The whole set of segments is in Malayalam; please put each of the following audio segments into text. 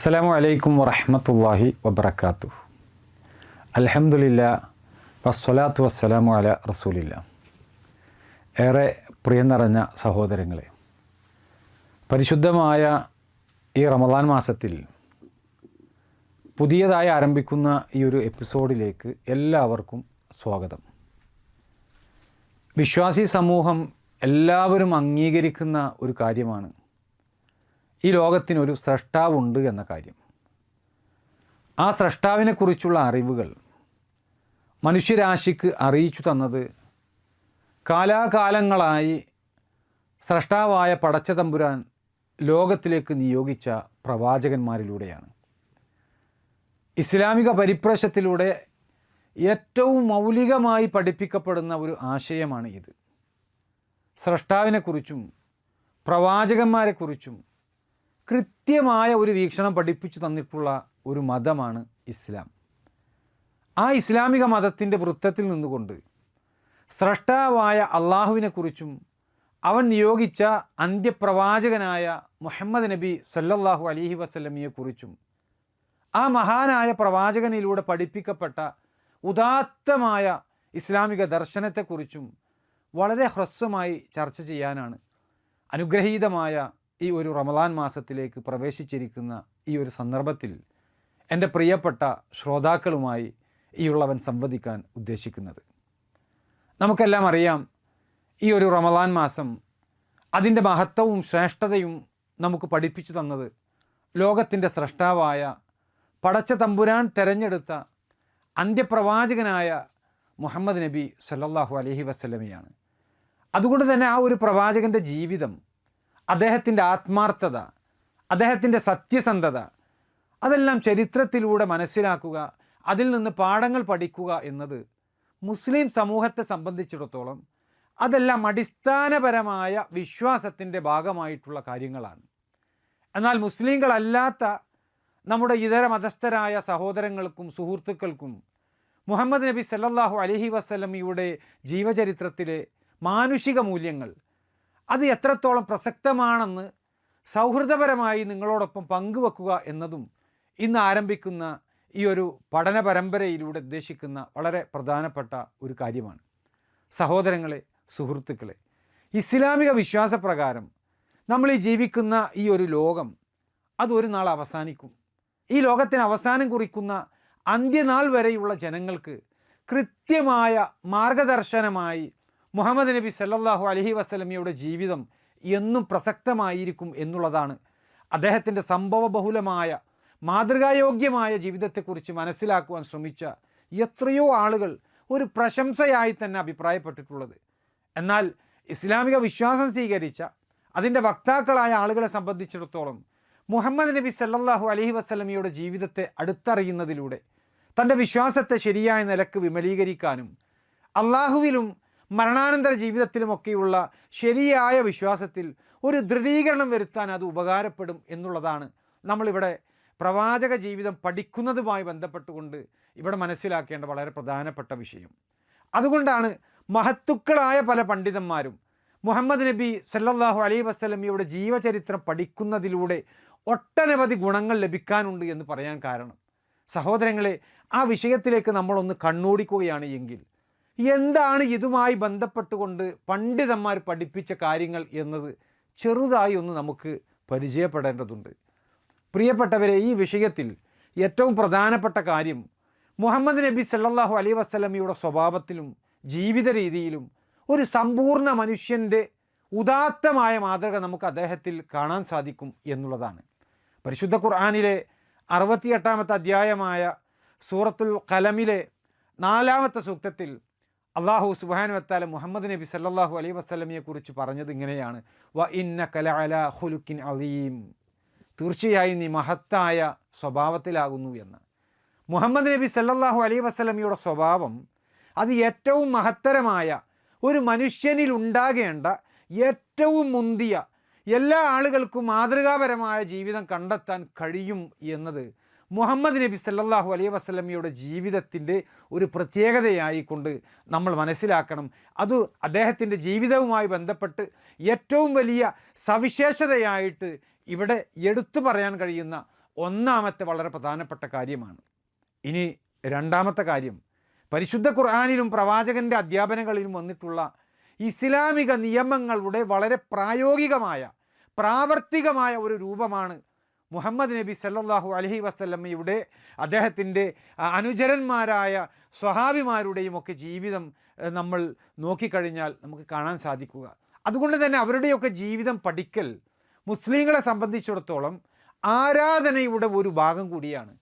അസ്സലാമു അലൈക്കും വറഹ്മത്തുള്ളാഹി വബറകാതുഹു. അൽഹംദുലില്ലാ വസ്സലാത്തു വസ്സലാമു അലാ റസൂലില്ലാ. ഏറെ പ്രിയം നിറഞ്ഞ സഹോദരങ്ങളെ, പരിശുദ്ധമായ ഈ റമദാൻ മാസത്തിൽ പുതിയതായി ആരംഭിക്കുന്ന ഈ ഒരു എപ്പിസോഡിലേക്ക് എല്ലാവർക്കും സ്വാഗതം. വിശ്വാസി സമൂഹം എല്ലാവരും അംഗീകരിക്കുന്ന ഒരു കാര്യമാണ് ഈ ലോകത്തിനൊരു സ്രഷ്ടാവുണ്ട് എന്ന കാര്യം. ആ സ്രഷ്ടാവിനെക്കുറിച്ചുള്ള അറിവുകൾ മനുഷ്യരാശിക്ക് അറിയിച്ചു തന്നത് കാലാകാലങ്ങളായി സ്രഷ്ടാവായ പടച്ചതമ്പുരാൻ ലോകത്തിലേക്ക് നിയോഗിച്ച പ്രവാചകന്മാരിലൂടെയാണ്. ഇസ്ലാമിക പരിപ്രേക്ഷ്യത്തിലൂടെ ഏറ്റവും മൗലികമായി പഠിപ്പിക്കപ്പെടുന്ന ഒരു ആശയമാണ് ഇത്. സ്രഷ്ടാവിനെക്കുറിച്ചും പ്രവാചകന്മാരെക്കുറിച്ചും കൃത്യമായ ഒരു വീക്ഷണം പഠിപ്പിച്ചു തന്നിട്ടുള്ള ഒരു മതമാണ് ഇസ്ലാം. ആ ഇസ്ലാമിക മതത്തിൻ്റെ വൃത്തത്തിൽ നിന്നുകൊണ്ട് സ്രഷ്ടാവായ അള്ളാഹുവിനെക്കുറിച്ചും അവൻ നിയോഗിച്ച അന്ത്യപ്രവാചകനായ മുഹമ്മദ് നബി സല്ലല്ലാഹു അലൈഹി വസല്ലമയെക്കുറിച്ചും ആ മഹാനായ പ്രവാചകനിലൂടെ പഠിപ്പിക്കപ്പെട്ട ഉദാത്തമായ ഇസ്ലാമിക ദർശനത്തെക്കുറിച്ചും വളരെ ഹ്രസ്വമായി ചർച്ച ചെയ്യാനാണ് അനുഗ്രഹീതമായ ഈ ഒരു റമദാൻ മാസത്തിലേക്ക് പ്രവേശിച്ചിരിക്കുന്ന ഈ ഒരു സന്ദർഭത്തിൽ എൻ്റെ പ്രിയപ്പെട്ട ശ്രോതാക്കളുമായി ഈ ഉള്ളവൻ സംവദിക്കാൻ ഉദ്ദേശിക്കുന്നത്. നമുക്കെല്ലാം അറിയാം, ഈ ഒരു റമദാൻ മാസം അതിൻ്റെ മഹത്വവും ശ്രേഷ്ഠതയും നമുക്ക് പഠിപ്പിച്ചു തന്നത് ലോകത്തിൻ്റെ സ്രഷ്ടാവായ പടച്ച തമ്പുരാൻ തെരഞ്ഞെടുത്ത അന്ത്യപ്രവാചകനായ മുഹമ്മദ് നബി സല്ലല്ലാഹു അലൈഹി വസല്ലമയാണ്. അതുകൊണ്ട് തന്നെ ആ ഒരു പ്രവാചകൻ്റെ ജീവിതം, അദ്ദേഹത്തിൻ്റെ ആത്മാർത്ഥത, അദ്ദേഹത്തിൻ്റെ സത്യസന്ധത, അതെല്ലാം ചരിത്രത്തിലൂടെ മനസ്സിലാക്കുക, അതിൽ നിന്ന് പാഠങ്ങൾ പഠിക്കുക എന്നത് മുസ്ലിം സമൂഹത്തെ സംബന്ധിച്ചിടത്തോളം അതെല്ലാം അടിസ്ഥാനപരമായ വിശ്വാസത്തിൻ്റെ ഭാഗമായിട്ടുള്ള കാര്യങ്ങളാണ്. എന്നാൽ മുസ്ലിങ്ങളല്ലാത്ത നമ്മുടെ ഇതര മതസ്ഥരായ സഹോദരങ്ങൾക്കും സുഹൃത്തുക്കൾക്കും മുഹമ്മദ് നബി സല്ലല്ലാഹു അലൈഹി വസല്ലമയുടെ ജീവചരിത്രത്തിലെ മാനുഷിക മൂല്യങ്ങൾ അത് എത്രത്തോളം പ്രസക്തമാണെന്ന് സൗഹൃദപരമായി നിങ്ങളോടൊപ്പം പങ്കുവെക്കുക എന്നതും ഇന്ന് ആരംഭിക്കുന്ന ഈ ഒരു പഠന പരമ്പരയിലൂടെ ഉദ്ദേശിക്കുന്ന വളരെ പ്രധാനപ്പെട്ട ഒരു കാര്യമാണ്. സഹോദരങ്ങളെ, സുഹൃത്തുക്കളെ, ഇസ്ലാമിക വിശ്വാസപ്രകാരം നമ്മൾ ഈ ജീവിക്കുന്ന ഈ ഒരു ലോകം അതൊരു നാൾ അവസാനിക്കും. ഈ ലോകത്തിന് അവസാനം കുറിക്കുന്ന അന്ത്യനാൾ വരെയുള്ള ജനങ്ങൾക്ക് കൃത്യമായ മാർഗദർശനമായി മുഹമ്മദ് നബി സല്ലല്ലാഹു അലൈഹി വസല്ലമയുടെ ജീവിതം എന്നും പ്രസക്തമായിരിക്കും എന്നുള്ളതാണ് അദ്ദേഹത്തിൻ്റെ സംഭവബഹുലമായ മാതൃകായോഗ്യമായ ജീവിതത്തെക്കുറിച്ച് മനസ്സിലാക്കുവാൻ ശ്രമിച്ച എത്രയോ ആളുകൾ ഒരു പ്രശംസയായി തന്നെ അഭിപ്രായപ്പെട്ടിട്ടുള്ളത്. എന്നാൽ ഇസ്ലാമിക വിശ്വാസം സ്വീകരിച്ച അതിൻ്റെ വക്താക്കളായ ആളുകളെ സംബന്ധിച്ചിടത്തോളം മുഹമ്മദ് നബി സല്ലല്ലാഹു അലൈഹി വസല്ലമയുടെ ജീവിതത്തെ അടുത്തറിയുന്നതിലൂടെ തൻ്റെ വിശ്വാസത്തെ ശരിയായ നിലക്ക് വിമലീകരിക്കാനും അള്ളാഹുവിലും മരണാനന്തര ജീവിതത്തിലുമൊക്കെയുള്ള ശരിയായ വിശ്വാസത്തിൽ ഒരു ദൃഢീകരണം വരുത്താൻ അത് ഉപകാരപ്പെടും എന്നുള്ളതാണ് നമ്മളിവിടെ പ്രവാചക ജീവിതം പഠിക്കുന്നതുമായി ബന്ധപ്പെട്ടുകൊണ്ട് ഇവിടെ മനസ്സിലാക്കേണ്ട വളരെ പ്രധാനപ്പെട്ട വിഷയം. അതുകൊണ്ടാണ് മഹത്തുക്കളായ പല പണ്ഡിതന്മാരും മുഹമ്മദ് നബി സല്ലല്ലാഹു അലൈഹി വസല്ലമയുടെ ജീവചരിത്രം പഠിക്കുന്നതിലൂടെ ഒട്ടനവധി ഗുണങ്ങൾ ലഭിക്കാനുണ്ട് എന്ന് പറയാൻ കാരണം. സഹോദരങ്ങളെ, ആ വിഷയത്തിലേക്ക് നമ്മളൊന്ന് കണ്ണോടിക്കുകയാണ് എങ്കിൽ എന്താണ് ഇതുമായി ബന്ധപ്പെട്ടുകൊണ്ട് പണ്ഡിതന്മാർ പഠിപ്പിച്ച കാര്യങ്ങൾ എന്നത് ചെറുതായി ഒന്ന് നമുക്ക് പരിചയപ്പെടേണ്ടതുണ്ട്. പ്രിയപ്പെട്ടവരെ, ഈ വിഷയത്തിൽ ഏറ്റവും പ്രധാനപ്പെട്ട കാര്യം മുഹമ്മദ് നബി സല്ലല്ലാഹു അലൈഹി വസല്ലമയുടെ സ്വഭാവത്തിലും ജീവിത രീതിയിലും ഒരു സമ്പൂർണ്ണ മനുഷ്യൻ്റെ ഉദാത്തമായ മാതൃക നമുക്ക് അദ്ദേഹത്തിൽ കാണാൻ സാധിക്കും എന്നുള്ളതാണ്. പരിശുദ്ധ ഖുർആനിലെ 68-ാമത്തെ അധ്യായമായ സൂറത്തുൽ ഖലമിലെ 4-ാമത്തെ സൂക്തത്തിൽ അള്ളാഹു സുബ്ഹാനഹു വതആല മുഹമ്മദ് നബി സല്ലല്ലാഹു അലൈഹി വസല്ലമയെക്കുറിച്ച് പറഞ്ഞത് ഇങ്ങനെയാണ്: വ ഇന്നക ലഅലാ ഖുലുഖിൻ അളീം, തീർച്ചയായും നീ മഹത്തായ സ്വഭാവത്തിലാകുന്നു എന്ന്. മുഹമ്മദ് നബി സല്ലല്ലാഹു അലൈഹി വസല്ലമയുടെ സ്വഭാവം അത് ഏറ്റവും മഹത്തരമായ ഒരു മനുഷ്യനിൽ ഉണ്ടാകേണ്ട ഏറ്റവും മുന്തിയ എല്ലാ ആളുകൾക്കും മാതൃകാപരമായ ജീവിതം കണ്ടെത്താൻ കഴിയും എന്നത് മുഹമ്മദ് നബി സല്ലല്ലാഹു അലൈഹി വസല്ലമയുടെ ജീവിതത്തിൻ്റെ ഒരു പ്രത്യേകതയായിക്കൊണ്ട് നമ്മൾ മനസ്സിലാക്കണം. അത് അദ്ദേഹത്തിൻ്റെ ജീവിതവുമായി ബന്ധപ്പെട്ട് ഏറ്റവും വലിയ സവിശേഷതയായിട്ട് ഇവിടെ എടുത്തു പറയാൻ കഴിയുന്ന ഒന്നാമത്തെ വളരെ പ്രധാനപ്പെട്ട കാര്യമാണ്. ഇനി രണ്ടാമത്തെ കാര്യം, പരിശുദ്ധ ഖുർആനിലും പ്രവാചകൻ്റെ അധ്യാപനങ്ങളിലും വന്നിട്ടുള്ള ഇസ്ലാമിക നിയമങ്ങളുടെ വളരെ പ്രാവർത്തികമായ ഒരു രൂപമാണ് മുഹമ്മദ് നബി സല്ലല്ലാഹു അലൈഹി വസല്ലമയുടെ അദ്ദേഹത്തിൻ്റെ അനുചരന്മാരായ സ്വഹാബിമാരുടെയും ഒക്കെ ജീവിതം നമ്മൾ നോക്കിക്കഴിഞ്ഞാൽ നമുക്ക് കാണാൻ സാധിക്കുക. അതുകൊണ്ട് തന്നെ അവരുടെയൊക്കെ ജീവിതം പഠിക്കൽ മുസ്ലിങ്ങളെ സംബന്ധിച്ചിടത്തോളം ആരാധനയുടെ ഒരു ഭാഗം കൂടിയാണ്.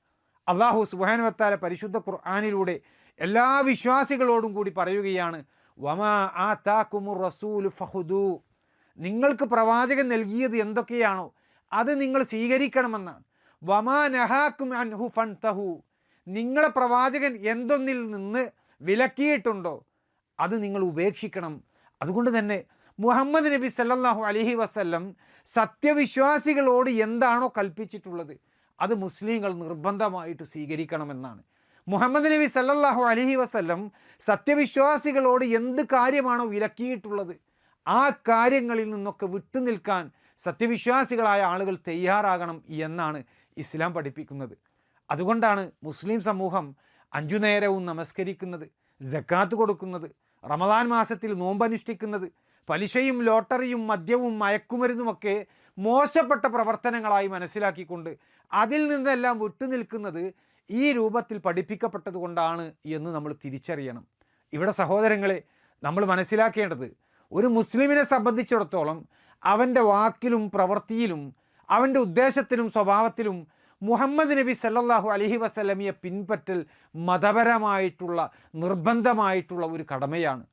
അല്ലാഹു സുബ്ഹാനഹു വ തആല പരിശുദ്ധ ഖുർആനിലൂടെ എല്ലാ വിശ്വാസികളോടും കൂടി പറയുകയാണ്, വമാ ആതാകുമുർ റസൂലു ഫഖുദൂ, നിങ്ങൾക്ക് പ്രവാചകൻ നൽകിയത് എന്തൊക്കെയാണോ അത് നിങ്ങൾ സ്വീകരിക്കണമെന്നാണ്. വമാ നഹാക്കും അൻഹു ഫൻതഹു, നിങ്ങളെ പ്രവാചകൻ എന്തൊന്നിൽ നിന്ന് വിലക്കിയിട്ടുണ്ടോ അത് നിങ്ങൾ ഉപേക്ഷിക്കണം. അതുകൊണ്ട് തന്നെ മുഹമ്മദ് നബി സല്ലല്ലാഹു അലൈഹി വസല്ലം സത്യവിശ്വാസികളോട് എന്താണോ കൽപ്പിച്ചിട്ടുള്ളത് അത് മുസ്ലിങ്ങൾ നിർബന്ധമായിട്ട് സ്വീകരിക്കണമെന്നാണ്. മുഹമ്മദ് നബി സല്ലല്ലാഹു അലൈഹി വസല്ലം സത്യവിശ്വാസികളോട് എന്ത് കാര്യമാണോ വിലക്കിയിട്ടുള്ളത് ആ കാര്യങ്ങളിൽ നിന്നൊക്കെ വിട്ടുനിൽക്കാൻ സത്യവിശ്വാസികളായ ആളുകൾ തയ്യാറാകണം എന്നാണ് ഇസ്ലാം പഠിപ്പിക്കുന്നത്. അതുകൊണ്ടാണ് മുസ്ലിം സമൂഹം 5 നേരവും നമസ്കരിക്കുന്നത്, സക്കാത്ത് കൊടുക്കുന്നത്, റമദാൻ മാസത്തിൽ നോമ്പനുഷ്ഠിക്കുന്നത്, പലിശയും ലോട്ടറിയും മദ്യവും മയക്കുമരുന്നുമൊക്കെ മോശപ്പെട്ട പ്രവർത്തനങ്ങളായി മനസ്സിലാക്കിക്കൊണ്ട് അതിൽ നിന്നെല്ലാം വിട്ടുനിൽക്കുന്നത് ഈ രൂപത്തിൽ പഠിപ്പിക്കപ്പെട്ടത് കൊണ്ടാണ് എന്ന് നമ്മൾ തിരിച്ചറിയണം. ഇവിടെ സഹോദരങ്ങളെ, നമ്മൾ മനസ്സിലാക്കേണ്ടത് ഒരു മുസ്ലിമിനെ സംബന്ധിച്ചിടത്തോളം അവൻ്റെ വാക്കിലും പ്രവൃത്തിയിലും അവൻ്റെ ഉദ്ദേശത്തിലും സ്വഭാവത്തിലും മുഹമ്മദ് നബി സല്ലല്ലാഹു അലൈഹി വസല്ലമയെ പിൻപറ്റൽ മതപരമായിട്ടുള്ള നിർബന്ധമായിട്ടുള്ള ഒരു കടമയാണ്.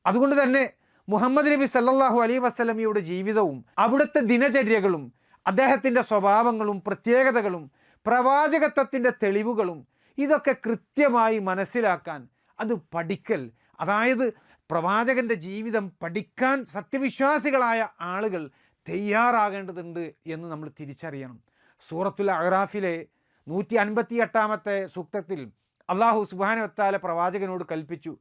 അതുകൊണ്ട് തന്നെ മുഹമ്മദ് നബി സല്ലല്ലാഹു അലൈഹി വസല്ലമയുടെ ജീവിതവും അവിടുത്തെ ദിനചര്യകളും അദ്ദേഹത്തിൻ്റെ സ്വഭാവങ്ങളും പ്രത്യേകതകളും പ്രവാചകത്വത്തിൻ്റെ തെളിവുകളും ഇതൊക്കെ കൃത്യമായി മനസ്സിലാക്കാൻ അത് പഠിക്കൽ, അതായത് പ്രവാചകൻ്റെ ജീവിതം പഠിക്കാൻ സത്യവിശ്വാസികളായ ആളുകൾ തയ്യാറാകേണ്ടതുണ്ട് എന്ന് നമ്മൾ തിരിച്ചറിയണം. സൂറത്തുൽ അഅറാഫിലെ 158-ാമത്തെ സൂക്തത്തിൽ അല്ലാഹു സുബ്ഹാനഹു വ തആല പ്രവാചകനോട് കൽപ്പിച്ചു,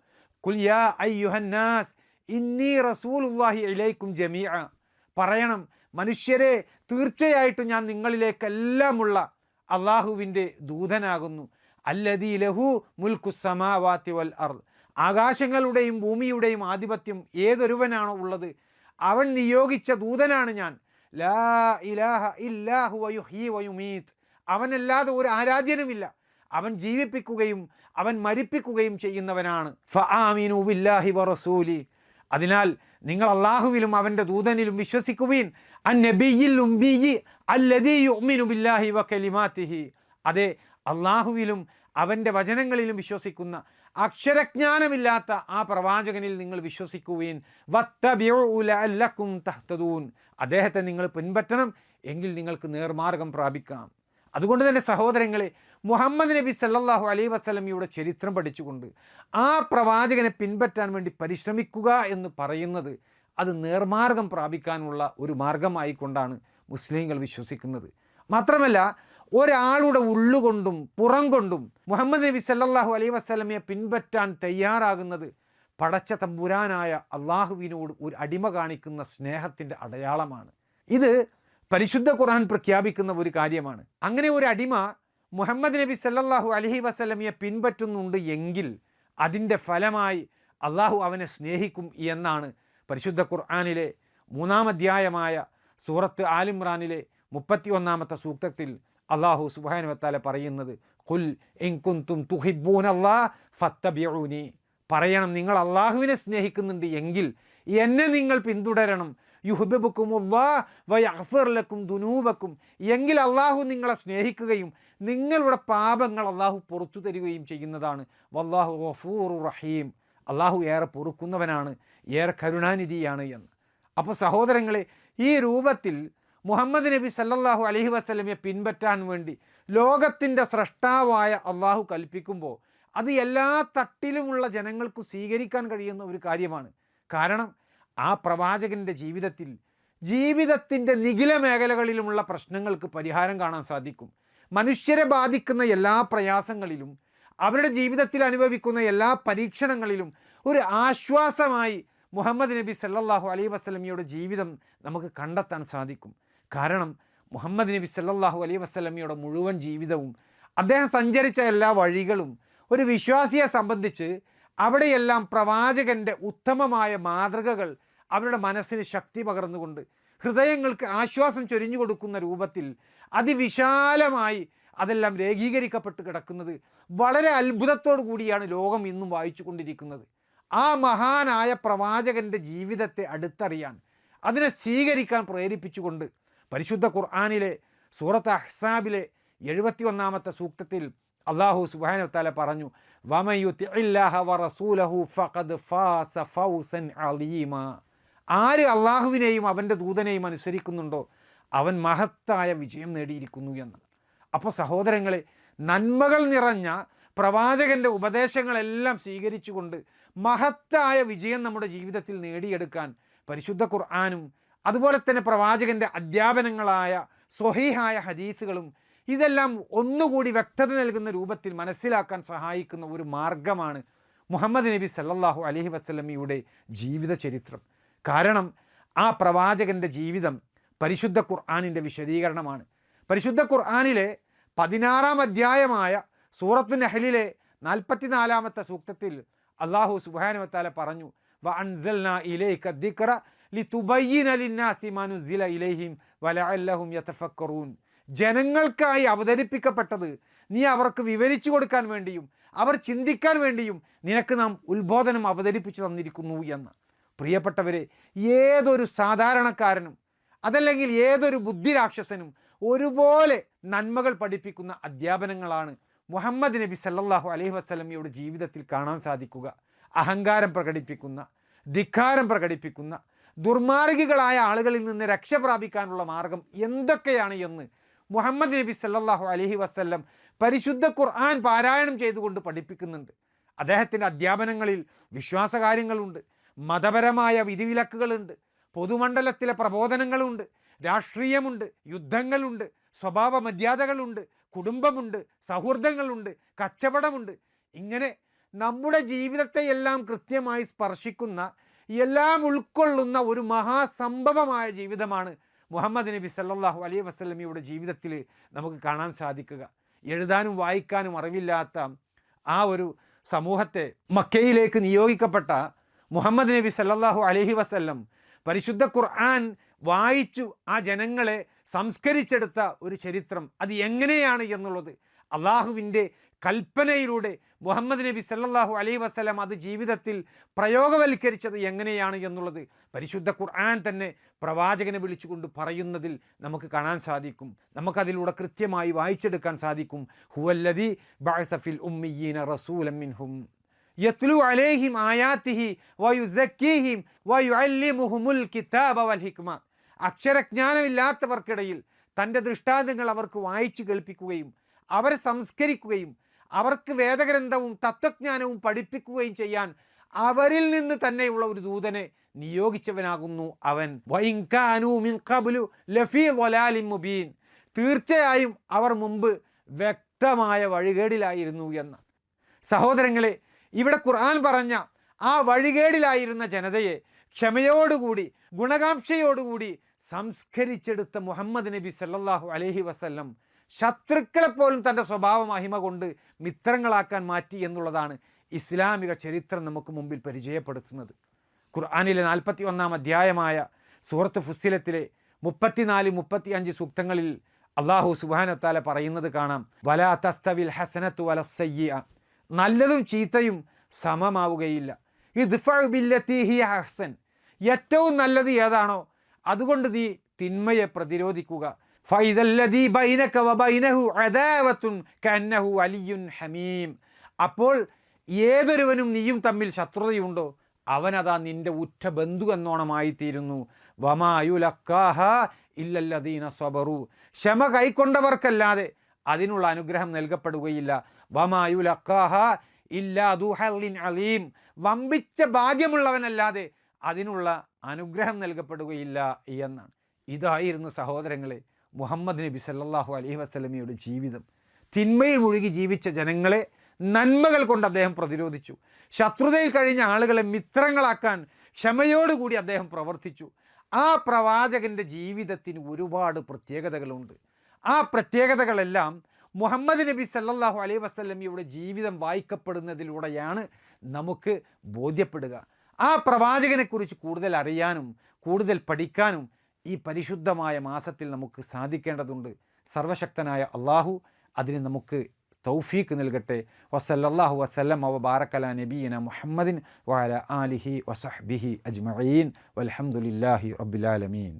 ഖുൽ യാ അയ്യുഹന്നാസ് ഇന്നി റസൂലുള്ളാഹി ഇലൈക്കും ജമീഅ, പറയണം മനുഷ്യരെ, തീർച്ചയായിട്ടും ഞാൻ നിങ്ങളിലേക്കെല്ലാമുള്ള അള്ളാഹുവിൻ്റെ ദൂതനാകുന്നു. അല്ലദീ ലഹു മുൽക്കുസ് സമാവാതി വൽ അർദ്, ആകാശങ്ങളുടെയും ഭൂമിയുടെയും ആധിപത്യം ഏതൊരുവനാണോ ഉള്ളത് അവൻ നിയോഗിച്ച ദൂതനാണ് ഞാൻ. ലാ ഇലാഹ ഇല്ലാ ഹുവ യുഹ്യി വ യുമീത്, അവനല്ലാതെ ഒരു ആരാധ്യനുമില്ല, അവൻ ജീവിപ്പിക്കുകയും അവൻ മരിപ്പിക്കുകയും ചെയ്യുന്നവനാണ്. ഫആമിനു ബില്ലാഹി വ റസൂലി, അതിനാൽ നിങ്ങൾ അള്ളാഹുവിലും അവൻ്റെ ദൂതനിലും വിശ്വസിക്കുവീൻ. അന്നബിയ്യിൽ ഉംബിയ്യി അല്ലദീ യുഅ്മിനു ബില്ലാഹി വ കലിമാതിഹി, അതെ അള്ളാഹുവിലും അവൻ്റെ വചനങ്ങളിലും വിശ്വസിക്കുന്ന അക്ഷരജ്ഞാനമില്ലാത്ത ആ പ്രവാചകനിൽ നിങ്ങൾ വിശ്വസിക്കുവീൻ. വത്തബിഉ ലഅല്ലക്കും തഹ്തദൂൻ, അദ്ദേഹത്തെ നിങ്ങൾ പിൻപറ്റണം, എങ്കിൽ നിങ്ങൾക്ക് നേർമാർഗം പ്രാപിക്കാം. അതുകൊണ്ട് തന്നെ സഹോദരങ്ങളെ, മുഹമ്മദ് നബി സല്ലല്ലാഹു അലൈഹി വസല്ലമയുടെ ചരിത്രം പഠിച്ചുകൊണ്ട് ആ പ്രവാചകനെ പിൻപറ്റാൻ വേണ്ടി പരിശ്രമിക്കുക എന്ന് പറയുന്നത് അത് നേർമാർഗം പ്രാപിക്കാനുള്ള ഒരു മാർഗമായിക്കൊണ്ടാണ് മുസ്ലിങ്ങൾ വിശ്വസിക്കുന്നത്. മാത്രമല്ല, ഒരാളുടെ ഉള്ളുകൊണ്ടും പുറം കൊണ്ടും മുഹമ്മദ് നബി സല്ലല്ലാഹു അലൈഹി വസല്ലമയെ പിൻപറ്റാൻ തയ്യാറാകുന്നത് പടച്ച തമ്പുരാനായ അള്ളാഹുവിനോട് ഒരു അടിമ കാണിക്കുന്ന സ്നേഹത്തിൻ്റെ അടയാളമാണ്. ഇത് പരിശുദ്ധ ഖുർആൻ പ്രഖ്യാപിക്കുന്ന ഒരു കാര്യമാണ്. അങ്ങനെ ഒരു അടിമ മുഹമ്മദ് നബി സല്ലല്ലാഹു അലൈഹി വസല്ലമയെ പിൻപറ്റുന്നുണ്ട് എങ്കിൽ അതിൻ്റെ ഫലമായി അള്ളാഹു അവനെ സ്നേഹിക്കും എന്നാണ് പരിശുദ്ധ ഖുർആനിലെ 3-ാം അധ്യായമായ സൂറത്ത് ആലിമ്രാനിലെ 31-ാമത്തെ സൂക്തത്തിൽ അള്ളാഹു സുബ്ഹാനഹു വ തആല പറയുന്നത്, ഖുൽ ഇൻ കുൻതും തുഹിബ്ബൂനല്ലാഹ ഫത്തബിഊനി, പറയണം നിങ്ങൾ അള്ളാഹുവിനെ സ്നേഹിക്കുന്നുണ്ട് എങ്കിൽ എന്നെ നിങ്ങൾ പിന്തുടരണം. യുഹ്ബിബുക്കുമുല്ലാഹ് വയഗ്ഫിർ ലക്കും ദുനൂബക്കും, എങ്കിൽ അള്ളാഹു നിങ്ങളെ സ്നേഹിക്കുകയും നിങ്ങളുടെ പാപങ്ങൾ അള്ളാഹു പുറത്തു തരികയും ചെയ്യുന്നതാണ്. വല്ലാഹു ഗഫൂറുർ റഹീം, അള്ളാഹു ഏറെ പൊറുക്കുന്നവനാണ്, ഏറെ കരുണാനിധിയാണ് എന്ന്. അപ്പോൾ സഹോദരങ്ങളെ, ഈ രൂപത്തിൽ മുഹമ്മദ് നബി സല്ലല്ലാഹു അലൈഹി വസല്ലമയെ പിൻപറ്റാൻ വേണ്ടി ലോകത്തിൻ്റെ സ്രഷ്ടാവായ അള്ളാഹു കൽപ്പിക്കുമ്പോൾ അത് എല്ലാ തട്ടിലുമുള്ള ജനങ്ങൾക്ക് സ്വീകരിക്കാൻ കഴിയുന്ന ഒരു കാര്യമാണ്. കാരണം ആ പ്രവാചകൻ്റെ ജീവിതത്തിൻ്റെ നിഖില മേഖലകളിലുമുള്ള പ്രശ്നങ്ങൾക്ക് പരിഹാരം കാണാൻ സാധിക്കും. മനുഷ്യരെ ബാധിക്കുന്ന എല്ലാ പ്രയാസങ്ങളിലും അവരുടെ ജീവിതത്തിൽ അനുഭവിക്കുന്ന എല്ലാ പരീക്ഷണങ്ങളിലും ഒരു ആശ്വാസമായി മുഹമ്മദ് നബി സല്ലല്ലാഹു അലൈഹി വസല്ലമയുടെ ജീവിതം നമുക്ക് കണ്ടെത്താൻ സാധിക്കും. കാരണം മുഹമ്മദ് നബി സല്ലല്ലാഹു അലൈഹി വസല്ലമയുടെ മുഴുവൻ ജീവിതവും അദ്ദേഹം സഞ്ചരിച്ച എല്ലാ വഴികളും ഒരു വിശ്വാസിയെ സംബന്ധിച്ച് അവിടെയെല്ലാം പ്രവാചകൻ്റെ ഉത്തമമായ മാതൃകകൾ അവരുടെ മനസ്സിന് ശക്തി പകർന്നുകൊണ്ട് ഹൃദയങ്ങൾക്ക് ആശ്വാസം ചൊരിഞ്ഞു കൊടുക്കുന്ന രൂപത്തിൽ അതിവിശാലമായി അതെല്ലാം രേഖീകരിക്കപ്പെട്ട് കിടക്കുന്നത് വളരെ അത്ഭുതത്തോടു കൂടിയാണ് ലോകം ഇന്നും വായിച്ചു കൊണ്ടിരിക്കുന്നത്. ആ മഹാനായ പ്രവാചകൻ്റെ ജീവിതത്തെ അടുത്തറിയാൻ, അതിനെ സ്വീകരിക്കാൻ പ്രേരിപ്പിച്ചുകൊണ്ട് പരിശുദ്ധ ഖുർആനിലെ സൂറത്ത് അഹ്സാബിലെ 71-ാമത്തെ സൂക്തത്തിൽ അല്ലാഹു സുബ്ഹാനഹു വതആല പറഞ്ഞു, വമൻ യുതിഇല്ലാഹ വറസൂലഹു ഫഖദ് ഫാസ ഫൗസൻ അലീമ. ആര് അള്ളാഹുവിനെയും അവൻ്റെ ദൂതനെയും അനുസരിക്കുന്നുണ്ടോ അവൻ മഹത്തായ വിജയം നേടിയിരിക്കുന്നു എന്ന്. അപ്പോൾ സഹോദരങ്ങളെ, നന്മകൾ നിറഞ്ഞ പ്രവാചകൻ്റെ ഉപദേശങ്ങളെല്ലാം സ്വീകരിച്ചുകൊണ്ട് മഹത്തായ വിജയം നമ്മുടെ ജീവിതത്തിൽ നേടിയെടുക്കാൻ പരിശുദ്ധ ഖുർആനും അതുപോലെ തന്നെ പ്രവാചകൻ്റെ അധ്യാപനങ്ങളായ സ്വഹീഹായ ഹദീസുകളും ഇതെല്ലാം ഒന്നുകൂടി വ്യക്തത നൽകുന്ന രൂപത്തിൽ മനസ്സിലാക്കാൻ സഹായിക്കുന്ന ഒരു മാർഗമാണ് മുഹമ്മദ് നബി സല്ലല്ലാഹു അലൈഹി വസല്ലമയുടെ ജീവിത ചരിത്രം. കാരണം ആ പ്രവാചകൻ്റെ ജീവിതം പരിശുദ്ധ ഖുർആനിൻ്റെ വിശദീകരണമാണ്. പരിശുദ്ധ ഖുർആനിലെ 16-ാം അധ്യായമായ സൂറത്തു നഹ്ലിലെ 44-ാമത്തെ സൂക്തത്തിൽ അല്ലാഹു സുബ്ഹാനഹു വതആല പറഞ്ഞു, വഅൻസൽനാ ഇലൈക ദിക്റ ലിതുബയ്യിന ലിന്നാസി മാ നുസില ഇലൈഹിം വലഅല്ലഹും യതഫക്കറൂൻ. ജനങ്ങൾക്കായി അവതരിപ്പിക്കപ്പെട്ടത് നീ അവർക്ക് വിവരിച്ചു കൊടുക്കാൻ വേണ്ടിയും അവർ ചിന്തിക്കാൻ വേണ്ടിയും നിനക്ക് നാം ഉത്ബോധനം അവതരിപ്പിച്ചു തന്നിരിക്കുന്നു എന്ന്. പ്രിയപ്പെട്ടവരെ, ഏതൊരു സാധാരണക്കാരനും അതല്ലെങ്കിൽ ഏതൊരു ബുദ്ധിരാക്ഷസനും ഒരുപോലെ നന്മകൾ പഠിപ്പിക്കുന്ന അധ്യാപനങ്ങളാണ് മുഹമ്മദ് നബി സല്ലല്ലാഹു അലൈഹി വസല്ലമയുടെ ജീവിതത്തിൽ കാണാൻ സാധിക്കുക. അഹങ്കാരം പ്രകടിപ്പിക്കുന്ന, ധിക്കാരം പ്രകടിപ്പിക്കുന്ന, ദുർമാർഗികളായ ആളുകളിൽ നിന്ന് രക്ഷ പ്രാപിക്കാനുള്ള മാർഗം എന്തൊക്കെയാണ് എന്ന് മുഹമ്മദ് നബി സല്ലല്ലാഹു അലൈഹി വസല്ലം പരിശുദ്ധ ഖുർആൻ പാരായണം ചെയ്തുകൊണ്ട് പഠിപ്പിക്കുന്നുണ്ട്. അദ്ദേഹത്തിൻ്റെ അധ്യാപനങ്ങളിൽ വിശ്വാസകാര്യങ്ങളുണ്ട്, മതപരമായ വിധിവിലക്കുകളുണ്ട്, പൊതുമണ്ഡലത്തിലെ പ്രബോധനങ്ങളുണ്ട്, രാഷ്ട്രീയമുണ്ട്, യുദ്ധങ്ങളുണ്ട്, സ്വഭാവ മര്യാദകളുണ്ട്, കുടുംബമുണ്ട്, സൗഹൃദങ്ങളുണ്ട്, കച്ചവടമുണ്ട്. ഇങ്ങനെ നമ്മുടെ ജീവിതത്തെയെല്ലാം കൃത്യമായി സ്പർശിക്കുന്ന, എല്ലാം ഉൾക്കൊള്ളുന്ന ഒരു മഹാസംഭവമായ ജീവിതമാണ് മുഹമ്മദ് നബി സല്ലല്ലാഹു അലൈഹി വസല്ലമയുടെ ജീവിതത്തിൽ നമുക്ക് കാണാൻ സാധിക്കുക. എഴുതാനും വായിക്കാനും അറിവില്ലാത്ത ആ ഒരു സമൂഹത്തെ മക്കയിലേക്ക് നിയോഗിക്കപ്പെട്ട മുഹമ്മദ് നബി സല്ലല്ലാഹു അലൈഹി വസല്ലം പരിശുദ്ധ ഖുർആൻ വായിച്ചു ആ ജനങ്ങളെ സംസ്കരിച്ചെടുത്ത ഒരു ചരിത്രം, അത് എങ്ങനെയാണ് എന്നുള്ളത് അള്ളാഹുവിൻ്റെ കൽപ്പനയിലൂടെ മുഹമ്മദ് നബി സല്ലല്ലാഹു അലൈഹി വസല്ലം അത് ജീവിതത്തിൽ പ്രയോഗവൽക്കരിച്ചത് എങ്ങനെയാണ് എന്നുള്ളത് പരിശുദ്ധ ഖുർആൻ തന്നെ പ്രവാചകനെ വിളിച്ചുകൊണ്ട് പറയുന്നതിൽ നമുക്ക് കാണാൻ സാധിക്കും. നമുക്കതിലൂടെ കൃത്യമായി വായിച്ചെടുക്കാൻ സാധിക്കും. ഹുവല്ലദീ ബഅസ ഫിൽ ഉമ്മിയ്യീന റസൂലൻ മിൻഹും യത്ലു അലൈഹിം ആയാതിഹി വയുസക്കീഹിം വയുഅല്ലിമുഹുമുൽ കിതാബ വൽ ഹിക്മ. അക്ഷരജ്ഞാനമില്ലാത്തവർക്കിടയിൽ തൻ്റെ ദൃഷ്ടാന്തങ്ങൾ അവർക്ക് വായിച്ചു കേൾപ്പിക്കുകയും അവരെ സംസ്കരിക്കുകയും അവർക്ക് വേദഗ്രന്ഥവും തത്വജ്ഞാനവും പഠിപ്പിക്കുകയും ചെയ്യാൻ അവരിൽ നിന്ന് തന്നെയുള്ള ഒരു ദൂതനെ നിയോഗിച്ചവനാകുന്നു അവൻ. വഇൻ കാനൂ മിൻ ഖബ്ലു ലഫീ ളലാലിൻ മുബീൻ. തീർച്ചയായും അവർ മുമ്പ് വ്യക്തമായ വഴികേടിലായിരുന്നു എന്ന്. സഹോദരങ്ങളെ, ഇവിടെ ഖുർആൻ പറഞ്ഞ ആ വഴികേടിലായിരുന്ന ജനതയെ ക്ഷമയോടുകൂടി ഗുണകാംക്ഷയോടുകൂടി സംസ്കരിച്ചെടുത്ത മുഹമ്മദ് നബി സല്ലല്ലാഹു അലൈഹി വസല്ലം ശത്രുക്കളെപ്പോലും തൻ്റെ സ്വഭാവ മഹിമ കൊണ്ട് മിത്രങ്ങളാക്കാൻ മാറ്റി എന്നുള്ളതാണ് ഇസ്ലാമിക ചരിത്രം നമുക്ക് മുമ്പിൽ പരിചയപ്പെടുത്തുന്നത്. ഖുർആനിലെ 41-ാം അധ്യായമായ സൂറത്ത് ഫുസ്സിലത്തിലെ 34-35 സൂക്തങ്ങളിൽ അല്ലാഹു സുബ്ഹാനഹു വതആല പറയുന്നത് കാണാം, വലാ തസ്തവിൽ ഹസനത്തു വലസ്സയ്യിഅ. നല്ലതും ചീത്തയും സമമാവുകയില്ല. ഇദ്ഫഉ ബില്ലത്തി ഹിയ അഹ്സൻ. ഏറ്റവും നല്ലത് ഏതാണോ അതുകൊണ്ട് നീ തിന്മയെ പ്രതിരോധിക്കുക. ഫൈദല്ലദീ ബൈനക വബൈനഹു അദാവത്തുൻ കഅന്നഹു വലിയ്യുൻ ഹമീം. അപ്പോൾ ഏതൊരുവനും നീയും തമ്മിൽ ശത്രുതയുണ്ടോ അവനതാ നിന്റെ ഉറ്റ ബന്ധു എന്നോണമായിത്തീരുന്നു. വമാ യുലഖാഹാ ഇല്ലല്ലദീന സ്വബറു. ക്ഷമ കൈക്കൊണ്ടവർക്കല്ലാതെ അതിനുള്ള അനുഗ്രഹം നൽകപ്പെടുകയില്ല. വമാ യുലഖാഹാ ഇല്ലാ ദു ഹള്ളിൻ അലീം. വമ്പിച്ച ഭാഗ്യമുള്ളവനല്ലാതെ അതിനുള്ള അനുഗ്രഹം നൽകപ്പെടുകയില്ല എന്നാണ്. ഇതായിരുന്നു സഹോദരങ്ങളെ മുഹമ്മദ് നബി സല്ലല്ലാഹു അലൈഹി വസല്ലമയുടെ ജീവിതം. തിന്മയിൽ മുഴുകി ജീവിച്ച ജനങ്ങളെ നന്മകൾ കൊണ്ട് അദ്ദേഹം പ്രതിരോധിച്ചു. ശത്രുതയിൽ കഴിഞ്ഞ ആളുകളെ മിത്രങ്ങളാക്കാൻ ക്ഷമയോടുകൂടി അദ്ദേഹം പ്രവർത്തിച്ചു. ആ പ്രവാചകൻ്റെ ജീവിതത്തിന് ഒരുപാട് പ്രത്യേകതകളുണ്ട്. ആ പ്രത്യേകതകളെല്ലാം മുഹമ്മദ് നബി സല്ലല്ലാഹു അലൈഹി വസല്ലമയുടെ ജീവിതം വായിക്കപ്പെടുന്നതിലൂടെയാണ് നമുക്ക് ബോധ്യപ്പെടുക. ആ പ്രവാചകനെക്കുറിച്ച് കൂടുതൽ അറിയാനും കൂടുതൽ പഠിക്കാനും ഈ പരിശുദ്ധമായ മാസത്തിൽ നമുക്ക് സാധിക്കേണ്ടതുണ്ട്. സർവശക്തനായ അള്ളാഹു അതിന് നമുക്ക് തൗഫീക്ക് നൽകട്ടെ. വസല്ലല്ലാഹു വസല്ലം വ ബാറക നബിയിന മുഹമ്മദിൻ വഅല ആലിഹി വസഹ്ബിഹി അജ്മഈൻ വൽഹംദുലില്ലാഹി റബ്ബിൽ ആലമീൻ.